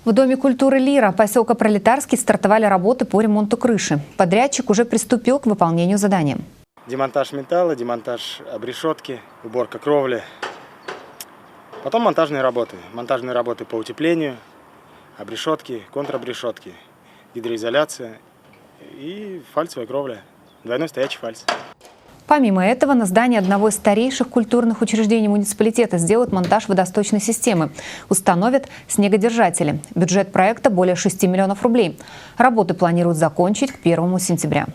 В Доме культуры «Лира» поселка Пролетарский стартовали работы по ремонту крыши. Подрядчик уже приступил к выполнению задания. Демонтаж металла, демонтаж обрешетки, уборка кровли. Потом монтажные работы. Монтажные работы по утеплению, обрешетки, контрабрешетки, гидроизоляция и фальцевая кровля. Двойной стоячий фальц. Помимо этого, на здании одного из старейших культурных учреждений муниципалитета сделают монтаж водосточной системы. Установят снегодержатели. Бюджет проекта более 6 миллионов рублей. Работы планируют закончить к 1 сентября.